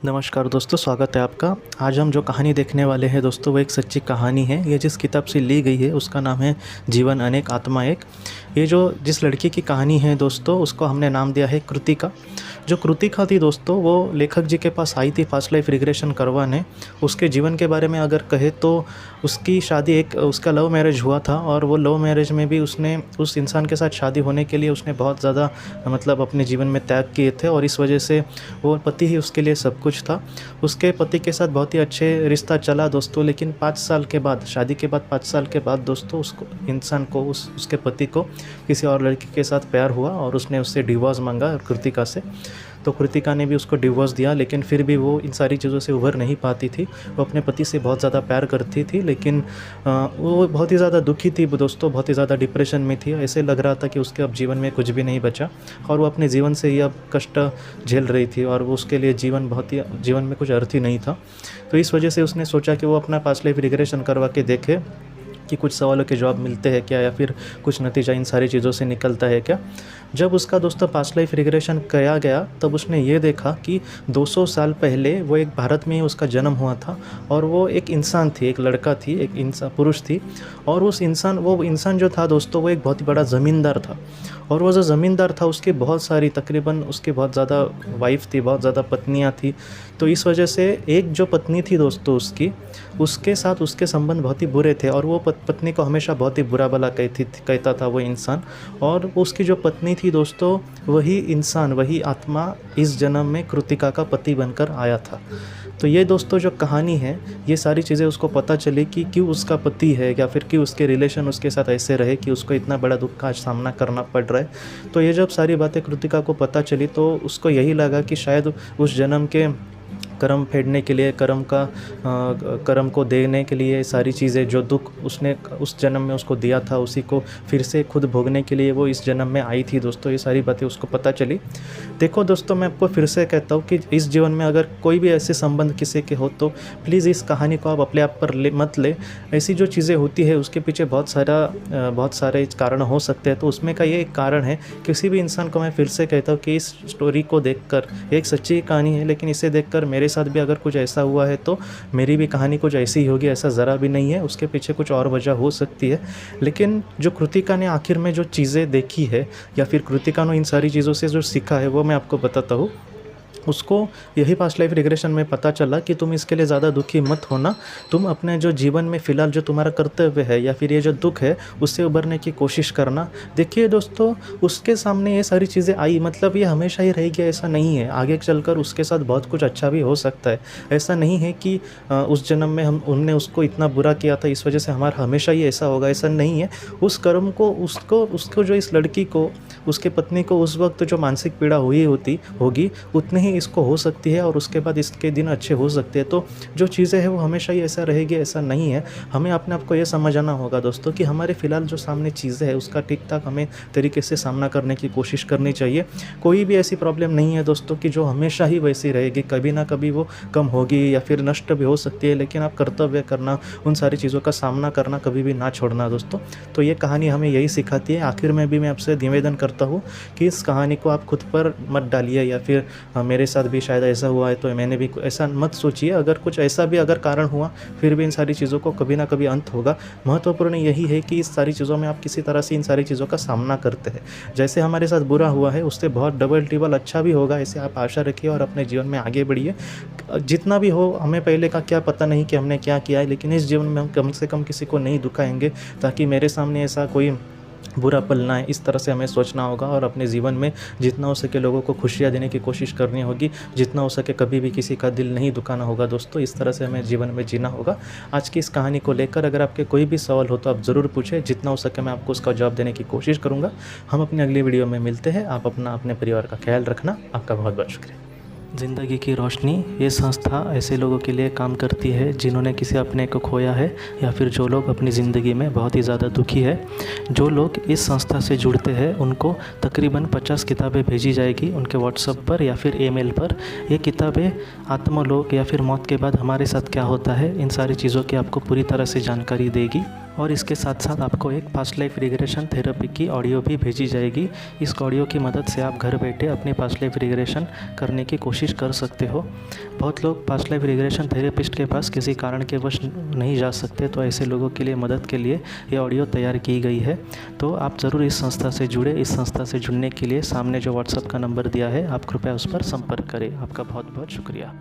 नमस्कार दोस्तों, स्वागत है आपका। आज हम जो कहानी देखने वाले हैं दोस्तों, वो एक सच्ची कहानी है। ये जिस किताब से ली गई है उसका नाम है जीवन अनेक आत्मा एक। ये जिस लड़की की कहानी है दोस्तों, उसको हमने नाम दिया है कृतिका। जो कृतिका थी दोस्तों, वो लेखक जी के पास आई थी पास्ट लाइफ रिग्रेशन करवाने। उसके जीवन के बारे में अगर कहे तो उसकी शादी उसका लव मैरिज हुआ था, और वो लव मैरिज में भी उसने उस इंसान के साथ शादी होने के लिए उसने बहुत ज़्यादा अपने जीवन में त्याग किए थे, और इस वजह से वो पति ही उसके लिए सब कुछ था। उसके पति के साथ बहुत ही अच्छे रिश्ता चला दोस्तों, लेकिन 5 साल के बाद, शादी के बाद 5 साल के बाद दोस्तों, उसके पति को किसी और लड़की के साथ प्यार हुआ, और उसने उससे डिवोर्स मांगा कृतिका से। तो कृतिका ने भी उसको डिवोर्स दिया, लेकिन फिर भी वो इन सारी चीज़ों से उभर नहीं पाती थी। वो अपने पति से बहुत ज़्यादा प्यार करती थी, लेकिन वो बहुत ही ज़्यादा दुखी थी दोस्तों, बहुत ही ज़्यादा डिप्रेशन में थी। ऐसे लग रहा था कि उसके अब जीवन में कुछ भी नहीं बचा, और वो अपने जीवन से ही अब कष्ट झेल रही थी, और वो उसके लिए जीवन में कुछ अर्थ ही नहीं था। तो इस वजह से उसने सोचा कि वो अपना पास्ट लाइफ रिग्रेशन करवा के देखे कि कुछ सवालों के जवाब मिलते हैं क्या, या फिर कुछ नतीजा इन सारी चीज़ों से निकलता है क्या। जब उसका दोस्तों पास्ट लाइफ रिग्रेशन किया गया, तब उसने ये देखा कि 200 साल पहले वो एक भारत में ही उसका जन्म हुआ था, और वो एक इंसान थी, एक लड़का थी, एक पुरुष थी। और वो इंसान जो था दोस्तों, वो एक बहुत ही बड़ा ज़मींदार था। और वो जो ज़मींदार था, उसकी बहुत सारी, तकरीबन उसकी बहुत ज़्यादा वाइफ थी, बहुत ज़्यादा पत्नियाँ थी। तो इस वजह से एक जो पत्नी थी दोस्तों उसके साथ उसके संबंध बहुत ही बुरे थे, और वो पत्नी को हमेशा बहुत ही बुरा भला कहता था वो इंसान। और उसकी जो पत्नी थी दोस्तों, वही इंसान, वही आत्मा इस जन्म में कृतिका का पति बनकर आया था। तो ये दोस्तों जो कहानी है, ये सारी चीज़ें उसको पता चली कि क्यों उसका पति है, या फिर क्यों उसके रिलेशन उसके साथ ऐसे रहे कि उसको इतना बड़ा दुख का सामना करना पड़ रहा है। तो ये जब सारी बातें कृतिका को पता चली, तो उसको यही लगा कि शायद उस जन्म के कर्म फेडने के लिए, कर्म को देने के लिए, सारी चीज़ें जो दुख उसने उस जन्म में उसको दिया था, उसी को फिर से खुद भोगने के लिए वो इस जन्म में आई थी दोस्तों। ये सारी बातें उसको पता चली। देखो दोस्तों, मैं आपको फिर से कहता हूँ कि इस जीवन में अगर कोई भी ऐसे संबंध किसी के हो, तो प्लीज़ इस कहानी को आप अपने आप पर मत ले। ऐसी जो चीज़ें होती है उसके पीछे बहुत सारे कारण हो सकते हैं। तो उसमें का ये एक कारण है। किसी भी इंसान को मैं फिर से कहता हूँ कि इस स्टोरी को देखकर, एक सच्ची कहानी है, लेकिन इसे देखकर मेरे साथ भी अगर कुछ ऐसा हुआ है तो मेरी भी कहानी कुछ ऐसी ही होगी, ऐसा ज़रा भी नहीं है। उसके पीछे कुछ और वजह हो सकती है। लेकिन जो कृतिका ने आखिर में जो चीज़ें देखी है, या फिर कृतिका ने इन सारी चीज़ों से जो सीखा है, वो मैं आपको बताता हूँ। उसको यही पास्ट लाइफ रिग्रेशन में पता चला कि तुम इसके लिए ज़्यादा दुखी मत होना। तुम अपने जो जीवन में फ़िलहाल जो तुम्हारा कर्तव्य है, या फिर ये जो दुख है, उससे उभरने की कोशिश करना। देखिए दोस्तों, उसके सामने ये सारी चीज़ें आई, मतलब ये हमेशा ही रहेगी ऐसा नहीं है। आगे चलकर उसके साथ बहुत कुछ अच्छा भी हो सकता है। ऐसा नहीं है कि उस जन्म में हमने उसको इतना बुरा किया था, इस वजह से हमारा हमेशा ही ऐसा होगा, ऐसा नहीं है। उस कर्म को उसको जो इस लड़की को, उसके पत्नी को उस वक्त जो मानसिक पीड़ा होगी, उतनी ही इसको हो सकती है, और उसके बाद इसके दिन अच्छे हो सकते हैं। तो जो चीज़ें हैं वो हमेशा ही ऐसा रहेगी, ऐसा नहीं है। हमें अपने आप को ये समझना होगा दोस्तों कि हमारे फ़िलहाल जो सामने चीज़ें हैं, उसका ठीक ठाक हमें तरीके से सामना करने की कोशिश करनी चाहिए। कोई भी ऐसी प्रॉब्लम नहीं है दोस्तों कि जो हमेशा ही वैसी रहेगी। कभी ना कभी वो कम होगी या फिर नष्ट भी हो सकती है, लेकिन आप कर्तव्य करना, उन सारी चीज़ों का सामना करना कभी भी ना छोड़ना दोस्तों। तो ये कहानी हमें यही सिखाती है। आखिर में भी मैं आपसे निवेदन करता हूँ कि इस कहानी को आप खुद पर मत डालिए, या फिर मेरे साथ भी शायद ऐसा हुआ है तो मैंने भी ऐसा मत सोचिए। अगर कुछ ऐसा भी अगर कारण हुआ, फिर भी इन सारी चीज़ों को कभी ना कभी अंत होगा। महत्वपूर्ण यही है कि इस सारी चीज़ों में आप किसी तरह से इन सारी चीज़ों का सामना करते हैं। जैसे हमारे साथ बुरा हुआ है, उससे बहुत डबल ट्रिपल अच्छा भी होगा, ऐसे आप आशा रखिए और अपने जीवन में आगे बढ़िए। जितना भी हो, हमें पहले का क्या पता नहीं कि हमने क्या किया है, लेकिन इस जीवन में हम कम से कम किसी को नहीं दुखाएंगे, ताकि मेरे सामने ऐसा कोई बुरा पल ना है। इस तरह से हमें सोचना होगा, और अपने जीवन में जितना हो सके लोगों को खुशियाँ देने की कोशिश करनी होगी। जितना हो सके कभी भी किसी का दिल नहीं दुखाना होगा दोस्तों। इस तरह से हमें जीवन में जीना होगा। आज की इस कहानी को लेकर अगर आपके कोई भी सवाल हो तो आप ज़रूर पूछें। जितना हो सके मैं आपको उसका जवाब देने की कोशिश करूँगा। हम अपनी अगली वीडियो में मिलते हैं। आप अपने परिवार का ख्याल रखना। आपका बहुत बहुत शुक्रिया। ज़िंदगी की रोशनी ये संस्था ऐसे लोगों के लिए काम करती है जिन्होंने किसी अपने को खोया है या फिर जो लोग अपनी ज़िंदगी में बहुत ही ज़्यादा दुखी है। जो लोग इस संस्था से जुड़ते हैं उनको तकरीबन 50 किताबें भेजी जाएगी उनके व्हाट्सएप पर या फिर ईमेल पर। ये किताबें आत्मलोक या फिर मौत के बाद हमारे साथ क्या होता है इन सारी चीज़ों की आपको पूरी तरह से जानकारी देगी। और इसके साथ साथ आपको एक पास्ट लाइफ रिग्रेशन थेरेपी की ऑडियो भी भेजी जाएगी। इस ऑडियो की मदद से आप घर बैठे अपनी पास्ट लाइफ रिग्रेशन करने की कोशिश कर सकते हो। बहुत लोग पास्ट लाइफ रिग्रेशन थेरेपिस्ट के पास किसी कारण के वश नहीं जा सकते, तो ऐसे लोगों के लिए मदद के लिए ये ऑडियो तैयार की गई है। तो आप ज़रूर इस संस्था से जुड़े। इस संस्था से जुड़ने के लिए सामने जो व्हाट्सएप का नंबर दिया है आप कृपया उस पर संपर्क करें। आपका बहुत बहुत शुक्रिया।